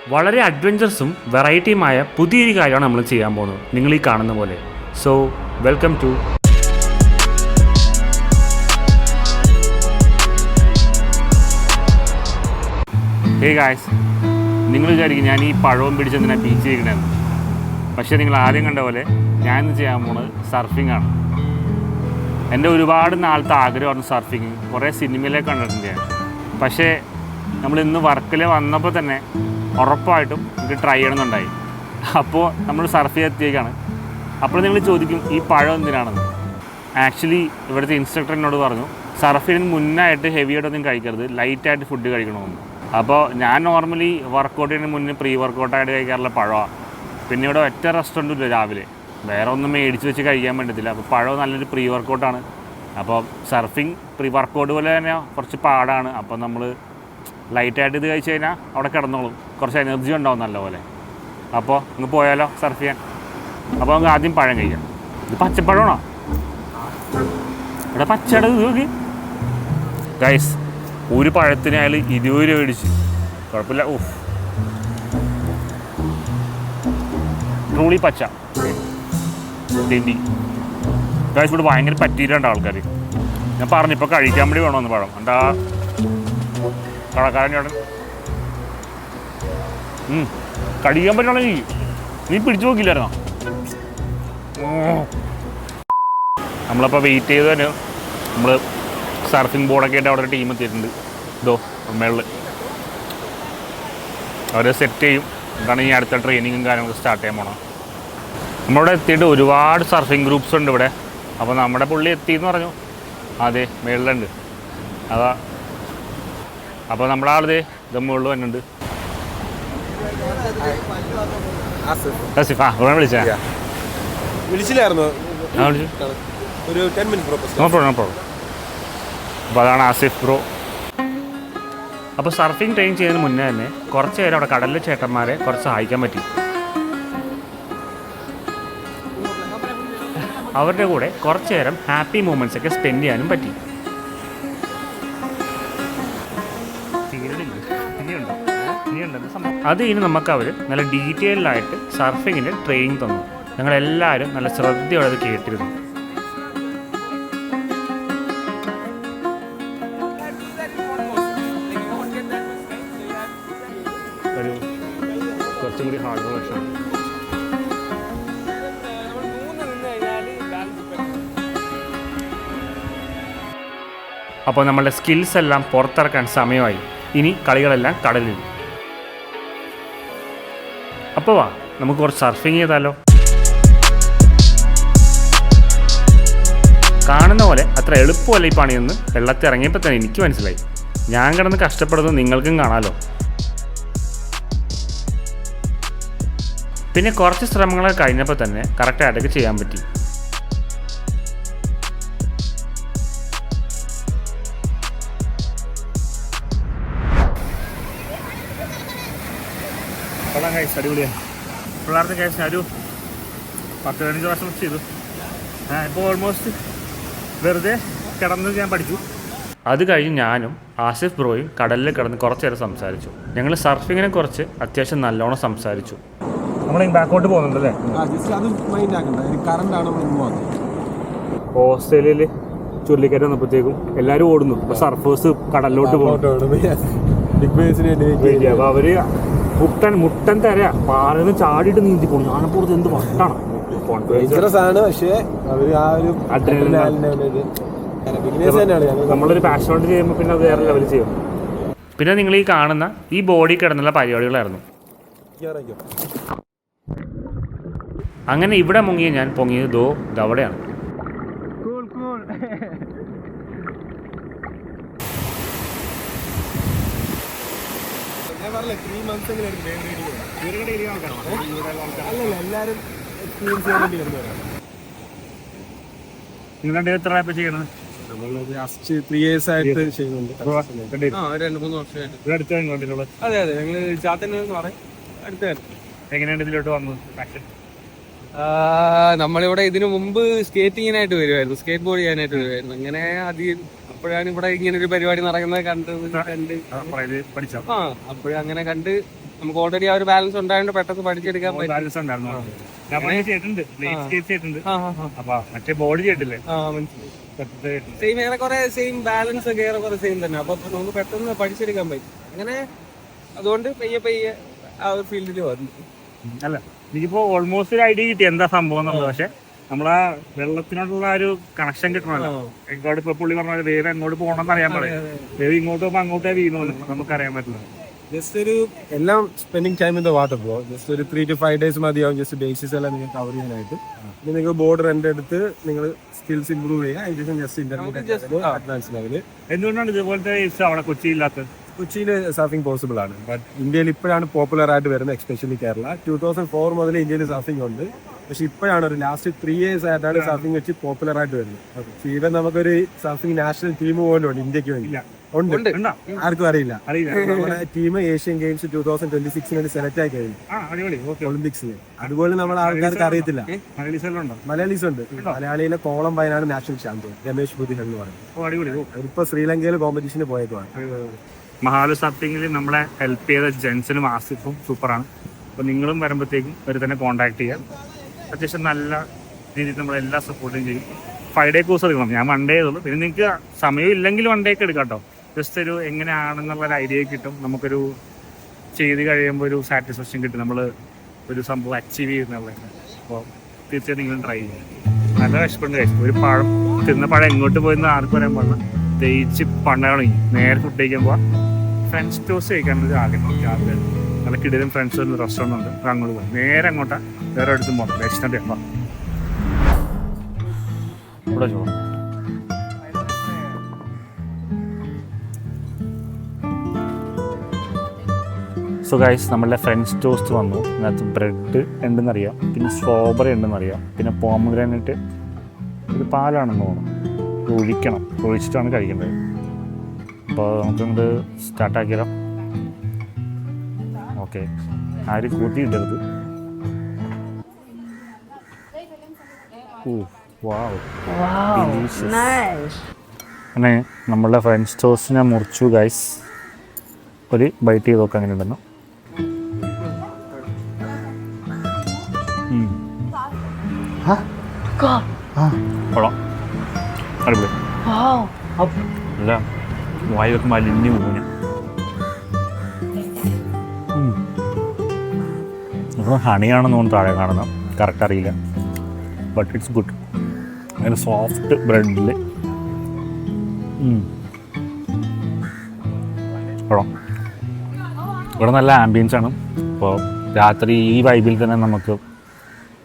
വളരെ അഡ്വഞ്ചറസും വെറൈറ്റിയുമായ പുതിയൊരു കാര്യമാണ് നമ്മൾ ചെയ്യാൻ പോകുന്നത്, നിങ്ങൾ ഈ കാണുന്ന പോലെ. So welcome to hey guys. നിങ്ങൾ വിചാരിക്കും ഞാൻ ഈ പഴവും പിടിച്ചെന്തിനാ ബീച്ച് ചെയ്യണമെന്ന്. പക്ഷേ നിങ്ങൾ ആദ്യം കണ്ട പോലെ ഞാൻ ഇന്ന് ചെയ്യാൻ പോകുന്നത് സർഫിംഗ് ആണ്. എൻ്റെ ഒരുപാട് നാളത്തെ ആഗ്രഹമാണ് സർഫിങ്. കുറേ സിനിമയിലേക്ക് കണ്ടിട്ടുണ്ട് ഞാൻ. പക്ഷേ നമ്മൾ ഇന്ന് വർക്കിൽ വന്നപ്പോൾ തന്നെ ഉറപ്പായിട്ടും ഇത് ട്രൈ ചെയ്യണമെന്നുണ്ടായി. അപ്പോൾ നമ്മൾ സർഫ് ചെയ്തെത്തിയേക്കാണ്. അപ്പോൾ നിങ്ങൾ ചോദിക്കും ഈ പഴം എന്തിനാണെന്ന്. ആക്ച്വലി ഇവിടുത്തെ ഇൻസ്ട്രക്ടർ എന്നോട് പറഞ്ഞു സർഫിന് മുന്നായിട്ട് ഹെവി ആയിട്ടൊന്നും കഴിക്കരുത്, ലൈറ്റായിട്ട് ഫുഡ് കഴിക്കണമെന്ന്. അപ്പോൾ ഞാൻ നോർമലി വർക്കൗട്ട് ചെയ്യുന്നതിന് മുന്നേ പ്രീ വർക്കൗട്ടായിട്ട് കഴിക്കാറുള്ള പഴമാണ്. പിന്നെ ഇവിടെ ഒറ്റ റെസ്റ്റോറൻറ്റും ഇല്ല രാവിലെ, വേറെ ഒന്നും മേടിച്ച് വെച്ച് കഴിക്കാൻ പറ്റത്തില്ല. അപ്പോൾ പഴം നല്ലൊരു പ്രീ വർക്കൗട്ടാണ്. അപ്പോൾ സർഫിങ് പ്രീ വർക്കൗട്ട് പോലെ തന്നെ കുറച്ച് പാടാണ്. അപ്പോൾ നമ്മൾ ലൈറ്റായിട്ട് ഇത് കഴിച്ച് കഴിഞ്ഞാൽ അവിടെ കിടന്നോളും, കുറച്ച് എനർജി ഉണ്ടാവും നല്ലപോലെ. അപ്പോൾ ഇങ്ങ് പോയാലോ സർഫ് ചെയ്യാൻ. അപ്പോൾ നമുക്ക് ആദ്യം പഴം കഴിക്കാം. ഇത് പച്ചപ്പഴമാണോ? ഇവിടെ പച്ചയുടെ ഇത് നോക്കി ഗൈസ്. ഒരു പഴത്തിന് അയാൾ 20 രൂപ മേടിച്ചു. കുഴപ്പമില്ല. ഓഹ്, ട്രൂളി പച്ച തെണ്ടി ഗൈസ്. ഇവിടെ ഭയങ്കര പറ്റിയിട്ടുണ്ട് ആൾക്കാർ. ഞാൻ പറഞ്ഞു ഇപ്പോൾ കഴിക്കാൻ വേണ്ടി വേണമെന്ന് പഴം. എന്താ കടക്കാരൻ ചേട്ടൻ കഴിക്കാൻ പറ്റുകയാണെങ്കിൽ നീ പിടിച്ചു നോക്കില്ലായിരുന്നോ? നമ്മളപ്പോൾ വെയിറ്റ് ചെയ്ത് തന്നെ നമ്മൾ സർഫിംഗ് ബോർഡൊക്കെ ആയിട്ട് അവിടെ ഒരു ടീം എത്തിയിട്ടുണ്ട്. ഇതോ മേളിൽ അവർ സെറ്റ് ചെയ്യും. എന്താണ് ഈ അടുത്ത ട്രെയിനിങ്ങും കാര്യങ്ങളൊക്കെ സ്റ്റാർട്ട് ചെയ്യാൻ പോകണം. നമ്മളിവിടെ എത്തിയിട്ട് ഒരുപാട് സർഫിംഗ് ഗ്രൂപ്പ്സ് ഉണ്ട് ഇവിടെ. അപ്പോൾ നമ്മുടെ പുള്ളി എത്തിയെന്ന് പറഞ്ഞു. അതെ, മേളിലുണ്ട്. അതാ. അപ്പോൾ നമ്മുടെ ആളിതേ ഇത് മുകളിൽ വന്നിട്ടുണ്ട്. വിളിച്ചില്ലായിരുന്നു ഒരു 10 മിനിറ്റ്. അപ്പോൾ അതാണ് ആസിഫ് ബ്രോ. അപ്പോൾ സർഫിംഗ് ട്രെയിൻ ചെയ്യുന്നതിന് മുന്നേ തന്നെ കുറച്ച് നേരം അവിടെ കടലിലെ ചേട്ടന്മാരെ കുറച്ച് സഹായിക്കാൻ പറ്റി. അവരുടെ കൂടെ കുറച്ച് നേരം ഹാപ്പി മൂമെൻറ്റ്സ് ഒക്കെ സ്പെൻഡ് ചെയ്യാനും പറ്റി. അത് കഴിഞ്ഞ് നമുക്ക് അവർ നല്ല ഡീറ്റെയിൽഡായിട്ട് സർഫിങ്ങിൻ്റെ ട്രെയിനിങ് തന്നു. ഞങ്ങളെല്ലാവരും നല്ല ശ്രദ്ധയോടെ അത് കേട്ടിരുന്നു. ഒരു കുറച്ചും കൂടി ഹാർഡ് വർക്കാണ്. അപ്പോൾ നമ്മളുടെ സ്കിൽസ് എല്ലാം പുറത്തിറക്കാൻ സമയമായി. ഇനി കളികളെല്ലാം കടലിൽ. അപ്പോൾ വാ നമുക്ക് കുറച്ച് സർഫിങ് ചെയ്താലോ. കാണുന്ന പോലെ അത്ര എളുപ്പമല്ല ഈ പണിയൊന്ന് വെള്ളത്തിൽ ഇറങ്ങിയപ്പോൾ തന്നെ എനിക്ക് മനസ്സിലായി. ഞാൻ കിടന്ന് കഷ്ടപ്പെടുന്നത് നിങ്ങൾക്കും കാണാമല്ലോ. പിന്നെ കുറച്ച് ശ്രമങ്ങളൊക്കെ കഴിഞ്ഞപ്പോൾ തന്നെ കറക്റ്റായിട്ടൊക്കെ ചെയ്യാൻ പറ്റി. അടിപൊളിയാണ്. പിള്ളേർക്ക് കഴിച്ചാൽ ഒരു 10-15 വർഷം ചെയ്തു. ഇപ്പോൾ ഓൾമോസ്റ്റ് വെറുതെ കിടന്ന് ഞാൻ പഠിച്ചു. അത് കഴിഞ്ഞ് ഞാനും ആസിഫ് ബ്രോയും കടലിൽ കിടന്ന് കുറച്ച് നേരം സംസാരിച്ചു. ഞങ്ങൾ സർഫിങ്ങിനെ കുറിച്ച് അത്യാവശ്യം നല്ലോണം സംസാരിച്ചു. നമ്മൾ ബാക്കോട്ട് പോകുന്നുണ്ടല്ലേ? ഓസ്ട്രേലിയയിൽ ചുഴലിക്കാറ്റ് വന്നപ്പോഴത്തേക്കും എല്ലാവരും ഓടുന്നു. ഇപ്പോൾ സർഫേഴ്സ് കടലിലോട്ട് പോകും. അപ്പോൾ അവർ മുട്ടൻ തര പാറന്ന് ചാടിയിട്ട് നീന്തി പോകും. ഞാനപ്പോൾ എന്ത് വട്ടാണ്. നമ്മളൊരു പാഷനോട്ട് ചെയ്യുമ്പോൾ പിന്നെ അത് വേറെ ലെവൽ ചെയ്യും. പിന്നെ നിങ്ങൾ ഈ കാണുന്ന ഈ ബോഡി കിടന്നുള്ള പരിപാടികളായിരുന്നു. അങ്ങനെ ഇവിടെ മുങ്ങിയ ഞാൻ പൊങ്ങിയത് ഇതവിടെയാണ്. നിങ്ങളുടെ എത്ര ആയപ്പോൾ ചെയ്യണത്? ലാസ്റ്റ് 3 years ആയിട്ട് ചെയ്യുന്നുണ്ട്. 2-3 വർഷമായിട്ട്. അതെ അതെ, ഞങ്ങള് ചാത്തന്നൂർ എന്ന് പറയും, അടുത്തായിരുന്നു. എങ്ങനെയാണ് ഇതിലോട്ട് വന്നത്? നമ്മളിവിടെ ഇതിനു മുമ്പ് സ്കേറ്റിങ്ങിനായിട്ട് വരുമായിരുന്നു, സ്കേറ്റ് ബോർഡ് ചെയ്യാനായിട്ട് വരുമായിരുന്നു. അങ്ങനെ അധികം അപ്പോഴാണ് ഇവിടെ ഇങ്ങനെ ഒരു പരിപാടി നടക്കുന്നത് കണ്ട് അപ്പോഴങ്ങനെ കണ്ട് നമുക്ക് ഓൾറെഡി ആ ഒരു ബാലൻസ് ഉണ്ടായതുകൊണ്ട് പെട്ടെന്ന് പഠിച്ചെടുക്കാൻ പറ്റും. ബാലൻസ് ഉണ്ടായിരുന്നു. ഞാൻ പണി ചെയ്തിട്ടുണ്ട്, ചെയ്തിട്ടുണ്ട്. അപ്പൊ മറ്റേ ബോഡി ചെയ്തിട്ടില്ലേ, സെയിം ഏറെക്കുറെ സെയിം ബാലൻസ് ഒക്കെ ഏറെക്കുറെ സെയിം തന്നെ. അപ്പൊ നമുക്ക് പെട്ടെന്ന് പഠിച്ചെടുക്കാൻ പറ്റും. അങ്ങനെ അതുകൊണ്ട് പയ്യെ പയ്യെ ആ ഒരു ഫീൽഡിൽ വന്നു. അല്ല എനിക്കിപ്പോ ഓൾമോസ്റ്റ് ഒരു ഐഡിയ കിട്ടി എന്താ സംഭവം എന്നുള്ളത്. പക്ഷെ നമ്മളാ വെള്ളത്തിനോടുള്ള ഒരു കണക്ഷൻ കിട്ടണമല്ലോ. ഇങ്ങോട്ട് ഇപ്പൊ പുള്ളി പറഞ്ഞ വേറെ എങ്ങോട്ട് പോകണമെന്ന് അറിയാൻ പറയും. വേറെ ഇങ്ങോട്ട് പോകുമ്പോ അങ്ങോട്ടേ വീണോന്ന് നമുക്കറിയാൻ പറ്റില്ല. ജസ്റ്റ് ഒരു എല്ലാം spending time in the water bro. Just ഒരു 3 to 5 days മതിയാവും ജസ്റ്റ് ബേസിസ് എല്ലാം നിങ്ങൾ കവർ ചെയ്യാനായിട്ട്. ഇനി നിങ്ങൾ ബോർഡ് റെന്റ് എടുത്ത് നിങ്ങൾ സ്കിൽസ് ഇംപ്രൂവ് ചെയ്യുക. അതിനുശേഷം ജസ്റ്റ് ഇന്റർമീഡിയറ്റ് അഡ്വാൻസ് ലെവല്. എന്തുകൊണ്ടാണ് ഇതുപോലത്തെ അവിടെ കൊച്ചിയില്ലാത്തത്? കൊച്ചിയിൽ സർഫിംഗ് പോസിബിൾ ആണ്, ബട്ട് ഇന്ത്യയിൽ ഇപ്പോഴാണ് പോപ്പുലർ ആയിട്ട് വരുന്നത്, എക്സ്പെഷ്യലി കേരള. 2004 മുതൽ ഇന്ത്യയിൽ സർഫിംഗ് ഉണ്ട്. പക്ഷെ ഇപ്പോഴാണ് ഒരു ലാസ്റ്റ് 3 years ആയിട്ടാണ് സർഫിംഗ് വെച്ച് പോപ്പുലർ ആയിട്ട് വരുന്നത്. ഈവൻ നമുക്കൊരു സർഫിംഗ് നാഷണൽ ടീം പോലും ഉണ്ട് ഇന്ത്യക്ക് വേണ്ടി. ഉണ്ട്, ആർക്കും അറിയില്ല. നമ്മുടെ ടീം ഏഷ്യൻ ഗെയിംസ് 2026 സെലക്ട് ആയി കഴിഞ്ഞു ഒളിമ്പിക്സിൽ. അതുപോലെ നമ്മളെ ആൾക്കാർക്ക് അറിയത്തില്ല. മലയാളീസ് ഉണ്ട്. മലയാളിയിലെ കോളം വയനാട് നാഷണൽ ചാമ്പ്യൻ രമേശ് ബുദ്ധിഹൾ എന്ന് പറയും. ഇപ്പൊ ശ്രീലങ്കയിൽ കോമ്പറ്റീഷന് പോയേക്കുവാണ്. മഹാലു സർഫിംഗിൽ നമ്മളെ ഹെൽപ്പ് ചെയ്ത ജെൻസനും ആസിഫും സൂപ്പറാണ്. അപ്പോൾ നിങ്ങളും വരുമ്പോഴത്തേക്കും അവർ തന്നെ കോൺടാക്ട് ചെയ്യാം. അത്യാവശ്യം നല്ല രീതിയിൽ നമ്മളെല്ലാം സപ്പോർട്ടും ചെയ്യും. 5 day കോഴ്സ് എടുക്കണം. ഞാൻ 1 day ചെയ്തുള്ളൂ. പിന്നെ നിങ്ങൾക്ക് സമയം ഇല്ലെങ്കിൽ 1 day ഒക്കെ എടുക്കാം കേട്ടോ. ജസ്റ്റ് ഒരു എങ്ങനെയാണെന്നുള്ളൊരു ഐഡിയ കിട്ടും. നമുക്കൊരു ചെയ്ത് കഴിയുമ്പോൾ ഒരു സാറ്റിസ്ഫാക്ഷൻ കിട്ടും. നമ്മൾ ഒരു സംഭവം അച്ചീവ് ചെയ്യുന്നുള്ളത്. അപ്പോൾ തീർച്ചയായിട്ടും നിങ്ങളും ട്രൈ ചെയ്യാം. നല്ല വിശപ്പുണ്ട് കഴിച്ചു. ഒരു പഴം തിന്ന പഴം എങ്ങോട്ട് പോയെന്ന് ആർക്കും പറയാൻ പാടില്ല. തേച്ച് പണ്ടകളി നേരെ ഫുഡ് കഴിക്കുമ്പോൾ ഫ്രഞ്ച് ടോസ്റ്റ് കഴിക്കാനൊരു ആഗ്രഹം. രാവിലെ നല്ല കിടിലും ഫ്രണ്ട്സ് ഒരു റെസ്റ്റോറൻറ്റ് ഉണ്ട്. അപ്പോൾ അങ്ങോട്ട് പോകും. നേരെ അങ്ങോട്ടാ വേറെ അടുത്തും പോകണം. ലക്ഷ്ണ ഇവിടെ ചോദിച്ചു. സോ ഗൈസ്, നമ്മളുടെ ഫ്രഞ്ച് ടോസ്റ്റ് വന്നു. അതിനകത്ത് ബ്രെഡ് ഉണ്ടെന്നറിയാം, പിന്നെ സ്ട്രോബെറി ഉണ്ടെന്നറിയാം, പിന്നെ പോമഗ്രാനൈറ്റ്, ഇത് പാലാണെന്ന് തോന്നുന്നു. ഒഴിച്ചിട്ടാണ് കഴിക്കേണ്ടത്. അപ്പോൾ നമുക്കിങ്ങോട്ട് സ്റ്റാർട്ടാക്കിയാലോ? ഓക്കെ, ആരും കൂട്ടിയിട്ടരുത്. അങ്ങനെ നമ്മളുടെ ഫ്രഞ്ച് ടോസ്റ്റിനെ മുറിച്ചു ഗൈസ്. ഒരു ബൈറ്റ് ചെയ്ത് നോക്കാം അങ്ങനെ ഉണ്ടെന്ന്. കൊള്ളാം, അടിപൊളി. അല്ല വായി വെക്കുമ്പോൾ അലിഞ്ഞു പോകും. ഇപ്പോൾ ഹണിയാണെന്ന് തോന്നുന്നു താഴെ കാണുന്നത്, കറക്റ്റ് അറിയില്ല. But it's good. അങ്ങനെ സോഫ്റ്റ് ബ്രെഡിൽ കൊള്ളാം. ഇവിടെ നല്ല ആംബിയൻസ് ആണ്. അപ്പോൾ രാത്രി ഈ വൈബിൽ തന്നെ നമുക്ക്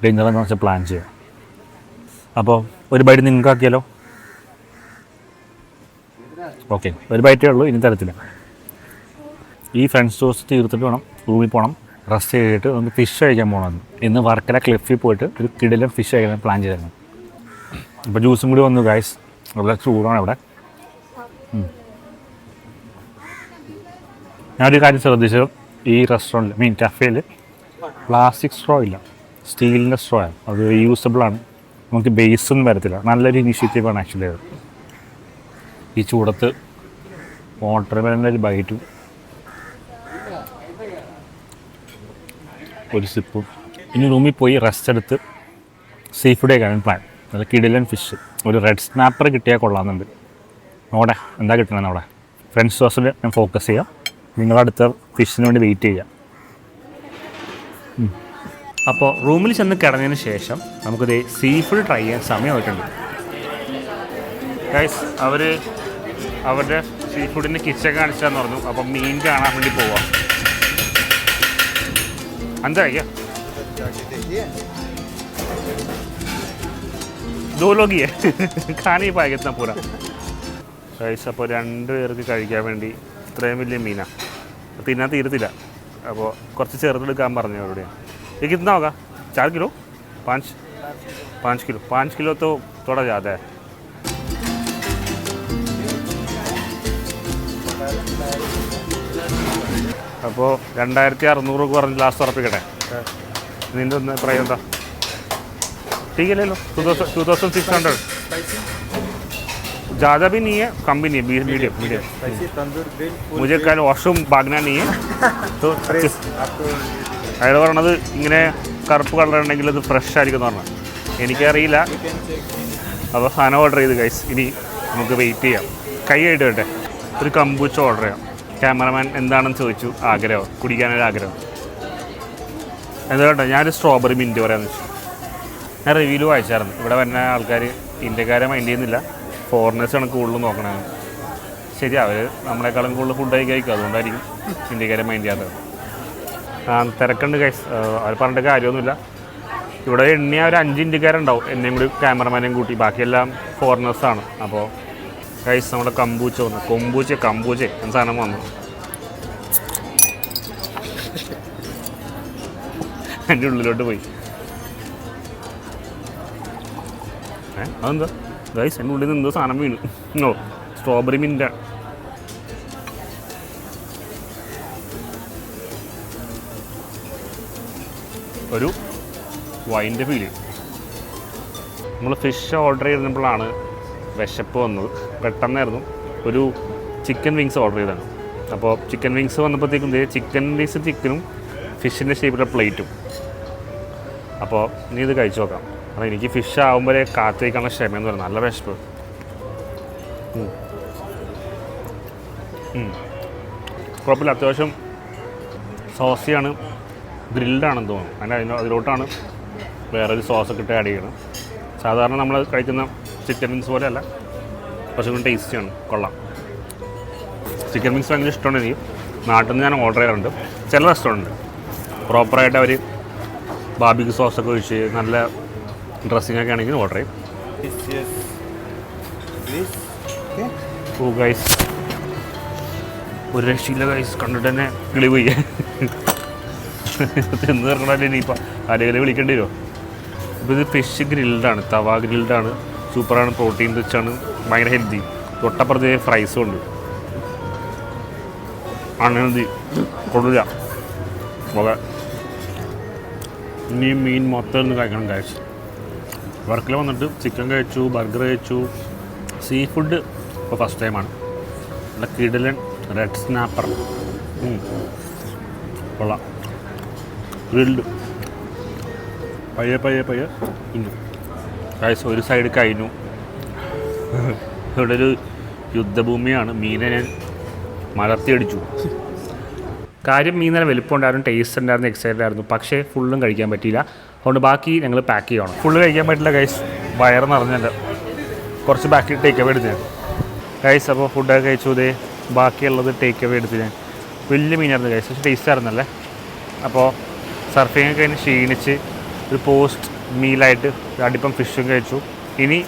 ഡിന്നർ എന്ന് വെച്ചാൽ പ്ലാൻ ചെയ്യാം. അപ്പോൾ ഒരു ബൈറ്റ് നിങ്ങൾക്ക് ആക്കിയാലോ? ഓക്കെ, ഒരു ബൈറ്റേ ഉള്ളൂ, ഇനി തരത്തില്ല. ഈ ഫ്രണ്ട്സ് ടോസ്റ്റ് തീർത്തിട്ട് വേണം റൂമിൽ പോകണം. റെസ്റ്റ് ചെയ്തിട്ട് നമുക്ക് ഫിഷ് കഴിക്കാൻ പോകണം. ഇന്ന് വർക്കല ക്ലിഫിൽ പോയിട്ട് ഒരു കിടിലം ഫിഷ് കഴിക്കാൻ പ്ലാൻ ചെയ്തിരുന്നു. അപ്പോൾ ജ്യൂസും കൂടി വന്നു ഗൈസ്. നല്ല ചൂടാണ് ഇവിടെ. ഞാനൊരു കാര്യം ശ്രദ്ധിച്ചു, ഈ റെസ്റ്റോറൻറ്റിൽ കഫേയിൽ പ്ലാസ്റ്റിക് സ്ട്രോ ഇല്ല, സ്റ്റീലിൻ്റെ സ്ട്രോ ആണ്. അത് യൂസബിളാണ്. നമുക്ക് ബേസൊന്നും വരത്തില്ല. നല്ലൊരു ഇനീഷ്യേറ്റീവാണ് ആക്ച്വലി അത്. ഈ ചൂടത്ത് വാട്ടർമെലൻ്റെ ഒരു ബൈറ്റും ഒരു സിപ്പും. ഇനി റൂമിൽ പോയി റെസ്റ്റ് എടുത്ത് സീ ഫുഡ് കഴിക്കാനാണ് പ്ലാൻ. അത് കിടിലൻ ഫിഷ്, ഒരു റെഡ് സ്നാപ്പർ കിട്ടിയാൽ കൊള്ളാമെന്നുണ്ട്. നോടെ എന്താ കിട്ടണമെന്ന് അവിടെ. ഫ്രണ്ട്സ് ടോസിൽ ഞാൻ ഫോക്കസ് ചെയ്യാം. നിങ്ങളടുത്ത ഫിഷിന് വേണ്ടി വെയിറ്റ് ചെയ്യാം. അപ്പോൾ റൂമിൽ ചെന്ന് കിടന്നതിന് ശേഷം നമുക്കിത് സീ ഫുഡ് ട്രൈ ചെയ്യാൻ സമയമായിട്ടുണ്ട്. ഗൈസ്, അവരുടെ സീ ഫുഡിൻ്റെ കിച്ചൺ കാണിച്ചാന്ന് പറഞ്ഞു. അപ്പം മീൻ കാണാൻ വേണ്ടി പോവാം. എന്താ കഴിക്കാം? दो लोग ही है खाने ही पाएगा इतना पूरा ഗൈസ്. അപ്പോൾ 2 പേർക്ക് കഴിക്കാൻ വേണ്ടി ഇത്രയും വലിയ മീനാണ്. തിന്നാൻ തീരത്തില്ല. അപ്പോൾ കുറച്ച് ചെറുതെടുക്കാൻ പറഞ്ഞു അവരുടെ. ये कितना होगा? 4 किलो? 5 किलो? 5 किलो तो थोड़ा ज़्यादा है. അപ്പോൾ 2600 പറഞ്ഞ് ലാസ്റ്റ് ഉറപ്പിക്കട്ടെ. നിൻ്റെ ഒന്ന് പ്രൈസ് എന്താ? ठीक है ले लो 2600. ज़्यादा भी नहीं है, कम भी नहीं है, मीडियम मीडियम। स्पाइसी तंदूर ग्रिल मुझे कल वॉशरूम भागना नहीं है तो आपको അയാൾ പറഞ്ഞത് ഇങ്ങനെ കറുപ്പ് കളർ ഉണ്ടെങ്കിൽ അത് ഫ്രഷ് ആയിരിക്കും എന്ന് പറഞ്ഞു. എനിക്കറിയില്ല. അപ്പോൾ സാധനം ഓർഡർ ചെയ്ത് ഗൈസ്. ഇനി നമുക്ക് വെയിറ്റ് ചെയ്യാം. കൈ ആയിട്ട് വേട്ടെ ഒരു കമ്പൂച്ച ഓർഡർ ചെയ്യാം. ക്യാമറമാൻ എന്താണെന്ന് ചോദിച്ചു. ആഗ്രഹം, കുടിക്കാനൊരു ആഗ്രഹം. എന്താ കേട്ടോ, ഞാനൊരു സ്ട്രോബെറി മിൻറ്റ് പറയാമെന്ന് വെച്ചു. ഞാൻ റിവ്യൂല് വായിച്ചായിരുന്നു ഇവിടെ വരുന്ന ആൾക്കാർ ഇന്ത്യക്കാരെ മൈൻഡ് ചെയ്യുന്നില്ല, ഫോറിനേഴ്സാണ് കൂടുതൽ നോക്കണത്. ശരി, അവർ നമ്മളെക്കാളും കൂടുതൽ ഫുഡായി കഴിക്കും, അതുകൊണ്ടായിരിക്കും ഇന്ത്യക്കാരെ മൈൻഡ് ചെയ്യാത്തത്. തിരക്കുണ്ട് ഗൈസ്, അവർ പറഞ്ഞിട്ട് കാര്യമൊന്നുമില്ല. ഇവിടെ എണ്ണിയ ഒരു 5 ഇന്ത്യക്കാരുണ്ടാവും, എന്നെയും കൂടി ക്യാമറമാനെയും കൂട്ടി. ബാക്കിയെല്ലാം ഫോറിനേഴ്സാണ്. അപ്പോൾ ഗൈസ് നമ്മുടെ കമ്പൂച്ച വന്നു. കമ്പൂച്ച എന്ന സാധനം വന്നു. എൻ്റെ ഉള്ളിലോട്ട് പോയി. അതെന്താ ഗൈസ്, എൻ്റെ ഉള്ളിൽ നിന്ന് എന്തോ സാധനം വീണു. ഓ, സ്ട്രോബെറി മിൻറ്റാണ്. ഒരു വൈൻ്റെ ഫീല്. നമ്മൾ ഫിഷ് ഓർഡർ ചെയ്തപ്പോഴാണ് വിശപ്പ് വന്നത്. പെട്ടെന്നായിരുന്നു. ഒരു ചിക്കൻ വിങ്സ് ഓർഡർ ചെയ്തതാണ്. അപ്പോൾ ചിക്കൻ വിങ്സ് വന്നപ്പോഴത്തേക്കും ചിക്കൻ വിങ്സ് ചിക്കനും ഫിഷിൻ്റെ ഷേപ്പിലുള്ള പ്ലേറ്റും. അപ്പോൾ ഇനി ഇത് കഴിച്ചു നോക്കാം. കാരണം എനിക്ക് ഫിഷ് ആകുമ്പോഴേ കാത്തു വയ്ക്കാനുള്ള ക്ഷമയെന്ന് പറയുന്നത്. നല്ല വിശപ്പ്. കുഴപ്പമില്ല, അത്യാവശ്യം സോസിയാണ്, ഗ്രിൽഡാണെന്ന് തോന്നുന്നു. അതിലോട്ടാണ് വേറൊരു സോസൊക്കെ ഇട്ട് ആഡ് ചെയ്യണം. സാധാരണ നമ്മൾ കഴിക്കുന്ന ചിക്കൻ വിങ്സ് പോലെയല്ല, പക്ഷേ കൂടി ടേസ്റ്റിയാണ്, കൊള്ളാം. ചിക്കൻ വിങ്സ് ഭയങ്കര ഇഷ്ടമാണ് എനിക്ക്. നാട്ടിൽ നിന്ന് ഞാൻ ഓർഡർ ചെയ്യാറുണ്ട്. ചില റെസ്റ്റോറൻറ്റ് പ്രോപ്പറായിട്ട് അവർ ബാർബിക്യൂ സോസൊക്കെ ഒഴിച്ച് നല്ല ഡ്രസ്സിങ്ങൊക്കെ ആണെങ്കിൽ ഓർഡർ ചെയ്യും. ഓ ഗൈസ്, ഒരു രക്ഷയില്ല ഗൈസ്, കണ്ടിട്ട് തന്നെ കിളി പോയി. എന്ന് പറഞ്ഞാൽ ഇനിയിപ്പോൾ ആരെങ്കിലും വിളിക്കേണ്ടി വരുമോ? ഇപ്പോൾ ഇത് ഫിഷ് ഗ്രിൽഡാണ്, തവ ഗ്രിൽഡാണ്. സൂപ്പറാണ്, പ്രോട്ടീൻ റിച്ചാണ്, ഭയങ്കര ഹെൽത്തി. തൊട്ടപ്പുറത്ത് ഫ്രൈസും ഉണ്ട്. അൺഹെൽത്തി കൊള്ളില്ല. ഓക്കെ, ഇനി മീൻ മൊത്തം ഒന്ന് കഴിക്കണം കഴിച്ചു. വർക്കിൽ വന്നിട്ട് ചിക്കൻ കഴിച്ചു, ബർഗർ കഴിച്ചു. സീ ഫുഡ് ഇപ്പോൾ ഫസ്റ്റ് ടൈമാണ്. നല്ല കിടിലൻ റെഡ് സ്നാപ്പർ കൊള്ളാം. ഗ്രിൽഡ് പയ്യെ ഇന്നു ഗൈസ്. ഒരു സൈഡ് കഴിഞ്ഞു. ഇവിടെ ഒരു യുദ്ധഭൂമിയാണ്. മീനെ ഞാൻ മലർത്തിയടിച്ചു. കാര്യം മീൻ നല്ല വലിപ്പമുണ്ടായിരുന്നു, ടേസ്റ്റ് ഉണ്ടായിരുന്നു, എക്സൈറ്റഡ് ആയിരുന്നു. പക്ഷേ ഫുള്ളും കഴിക്കാൻ പറ്റിയില്ല. അതുകൊണ്ട് ബാക്കി ഞങ്ങൾ പാക്ക് ചെയ്യണം. ഫുള്ള് കഴിക്കാൻ പറ്റില്ല ഗൈസ്, വയറ് നിറഞ്ഞല്ല. കുറച്ച് ബാക്കി ടേക്ക് അവേ എടുത്ത് ഞാൻ ഗൈസ്. അപ്പോൾ ഫുഡൊക്കെ കഴിച്ചു. ഇതേ ബാക്കിയുള്ളത് ടേക്ക് അവേ എടുത്ത് ഞാൻ. വലിയ മീനായിരുന്നു ഗൈസ്, പക്ഷേ ടേസ്റ്റ് ആയിരുന്നല്ലേ. അപ്പോൾ സർഫിങ് ഒക്കെ കഴിഞ്ഞ് ക്ഷീണിച്ച് ഒരു പോസ്റ്റ് മീലായിട്ട് അടിപ്പം ഫിഷും കഴിച്ചു. ഇനി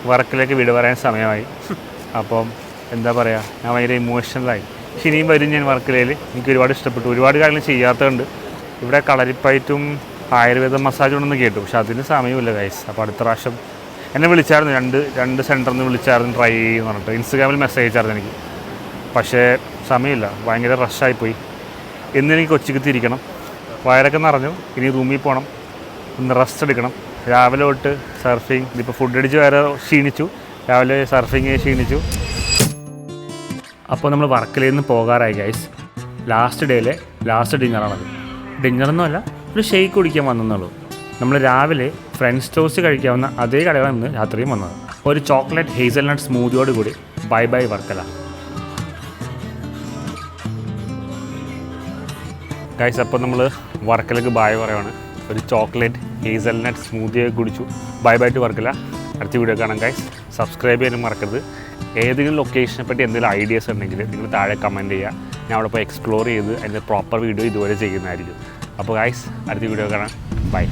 വർക്കിലേക്ക് വിട പറയാൻ സമയമായി. അപ്പം എന്താ പറയുക, ഞാൻ ഭയങ്കര ഇമോഷണലായി. പക്ഷെ ഇനിയും വരും ഞാൻ വർക്കിലയിൽ. എനിക്ക് ഒരുപാട് ഇഷ്ടപ്പെട്ടു. ഒരുപാട് കാര്യങ്ങൾ ചെയ്യാത്തതുണ്ട്. ഇവിടെ കളരിപ്പയറ്റും ആയുർവേദ മസാജും ഉണ്ടെന്ന് കേട്ടു, പക്ഷെ അതിന് സമയമില്ല ഗൈസ്. അപ്പോൾ അടുത്ത പ്രാവശ്യം എന്നെ വിളിച്ചായിരുന്നു, രണ്ട് സെൻറ്ററിൽ നിന്ന് വിളിച്ചായിരുന്നു ട്രൈ ചെയ്യുമെന്ന് പറഞ്ഞിട്ട്. ഇൻസ്റ്റഗ്രാമിൽ മെസ്സേജ് അയച്ചായിരുന്നു എനിക്ക്. പക്ഷേ സമയമില്ല, ഭയങ്കര റഷായിപ്പോയി. ഇന്നെനിക്ക് കൊച്ചിക്ക് തിരിക്കണം. വയറൊക്കെ നിറഞ്ഞു. ഇനി റൂമിൽ പോകണം, ഒന്ന് റെസ്റ്റ് എടുക്കണം. രാവിലെ തൊട്ട് സർഫിങ്, ഇതിപ്പോൾ ഫുഡ് അടിച്ച് വേറെ ക്ഷീണിച്ചു. രാവിലെ സർഫിങ് ക്ഷീണിച്ചു. അപ്പോൾ നമ്മൾ വർക്കിൽ നിന്ന് പോകാറായി ഗൈസ്. ലാസ്റ്റ് ഡേയിലെ ലാസ്റ്റ് ഡിന്നറാണത്. ഡിന്നറൊന്നുമല്ല, ഒരു ഷെയ്ക്ക് കുടിക്കാൻ വന്നെന്നുള്ളൂ. നമ്മൾ രാവിലെ ഫ്രഞ്ച് ടോസ്റ്റ് കഴിക്കാവുന്ന അതേ കടകളിൽ നിന്ന് രാത്രിയും വന്നത്. ഒരു ചോക്ലേറ്റ് ഹേസൽനട്ട് സ്മൂത്തിയോട് കൂടി ബൈ ബൈ വർക്കല ഗൈസ്. അപ്പോൾ നമ്മൾ വർക്കലക്ക് ബായ് പറയുവാണ്. ഒരു ചോക്ലേറ്റ് ഹേസൽനട്ട് സ്മൂത്തിയൊക്കെ കുടിച്ചു. Bye bye to Varkala. അടുത്ത വീഡിയോ കാണാം ഗൈസ്. സബ്സ്ക്രൈബ് ചെയ്യാനും മറക്കരുത്. ഏതെങ്കിലും ലൊക്കേഷനെ പറ്റി എന്തെങ്കിലും ഐഡിയാസ് ഉണ്ടെങ്കിൽ നിങ്ങൾ താഴെ കമൻറ്റ് ചെയ്യുക. ഞാൻ അവിടെ പോയി എക്സ്പ്ലോർ ചെയ്ത് അതിൻ്റെ പ്രോപ്പർ വീഡിയോ ഇതുവരെ ചെയ്യുന്നതായിരിക്കും. അപ്പോൾ ഗൈസ്, അടുത്ത വീഡിയോ കാണാം. ബൈ.